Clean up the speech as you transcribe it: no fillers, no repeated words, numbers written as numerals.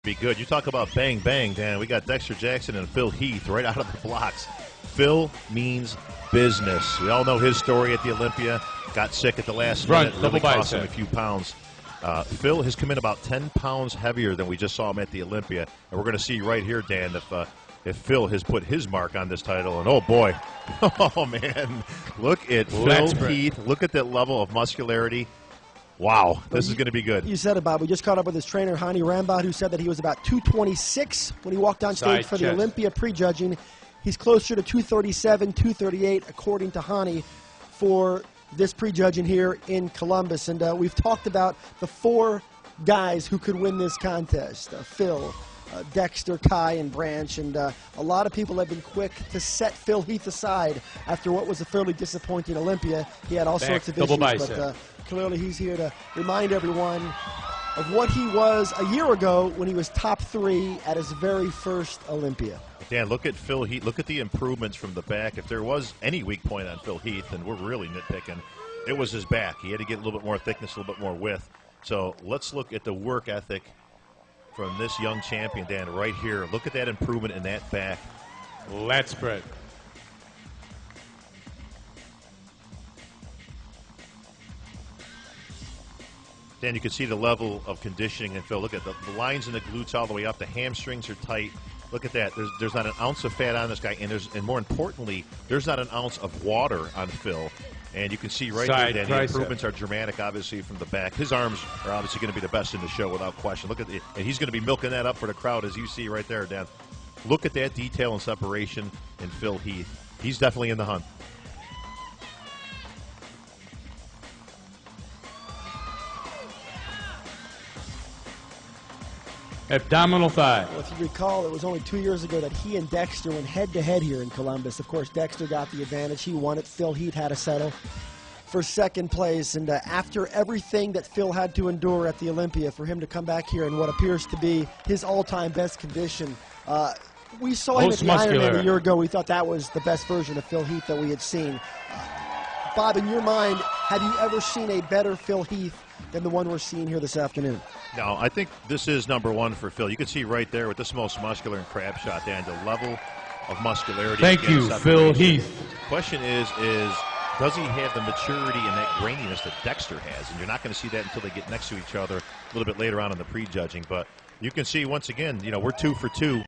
Be good. You talk about bang, bang, Dan. We got Dexter Jackson and Phil Heath right out of the blocks. Phil means business. We all know his story at the Olympia. Got sick at the last minute. Really cost him a few pounds. Phil has come in about 10 pounds heavier than we just saw him at the Olympia. And we're going to see right here, Dan, if Phil has put his mark on this title. And, oh, boy. Oh, man. Look at Phil Heath. Look at that level of muscularity. Wow, this is going to be good. You said it, Bob. We just caught up with his trainer, Hani Rambat, who said that he was about 226 when he walked on stage for the Olympia prejudging. He's closer to 237, 238, according to Hani, for this prejudging here in Columbus. And we've talked about the 4 guys who could win this contest, Phil, Dexter, Kai, and Branch. And a lot of people have been quick to set Phil Heath aside after what was a fairly disappointing Olympia. He had all sorts of issues, but clearly he's here to remind everyone of what he was a year ago when he was top 3 at his very first Olympia. Dan, look at Phil Heath. Look at the improvements from the back. If there was any weak point on Phil Heath, and we're really nitpicking, it was his back. He had to get a little bit more thickness, a little bit more width. So let's look at the work ethic from this young champion, Dan, right here. Look at that improvement in that back. Let's spread. Dan, you can see the level of conditioning in Phil. Look at the lines in the glutes all the way up. The hamstrings are tight. Look at that. There's not an ounce of fat on this guy, and more importantly, there's not an ounce of water on Phil. And you can see right there, Dan, the improvements are dramatic, obviously, from the back. His arms are obviously going to be the best in the show without question. Look at it, and he's going to be milking that up for the crowd, as you see right there, Dan. Look at that detail and separation in Phil Heath. He's definitely in the hunt. Abdominal thigh. Well, if you recall, it was only 2 years ago that he and Dexter went head-to-head here in Columbus. Of course, Dexter got the advantage. He won it. Phil Heath had to settle for second place. And after everything that Phil had to endure at the Olympia, for him to come back here in what appears to be his all-time best condition, we saw him at the Ironman a year ago. We thought that was the best version of Phil Heath that we had seen. Bob, in your mind, have you ever seen a better Phil Heath than the one we're seeing here this afternoon? No, I think this is #1 for Phil. You can see right there with this most muscular and crab shot, Dan, the level of muscularity. Thank you, Phil Heath. Question is does he have the maturity and that graininess that Dexter has? And you're not going to see that until they get next to each other a little bit later on in the prejudging. But you can see, once again, we're 2 for 2.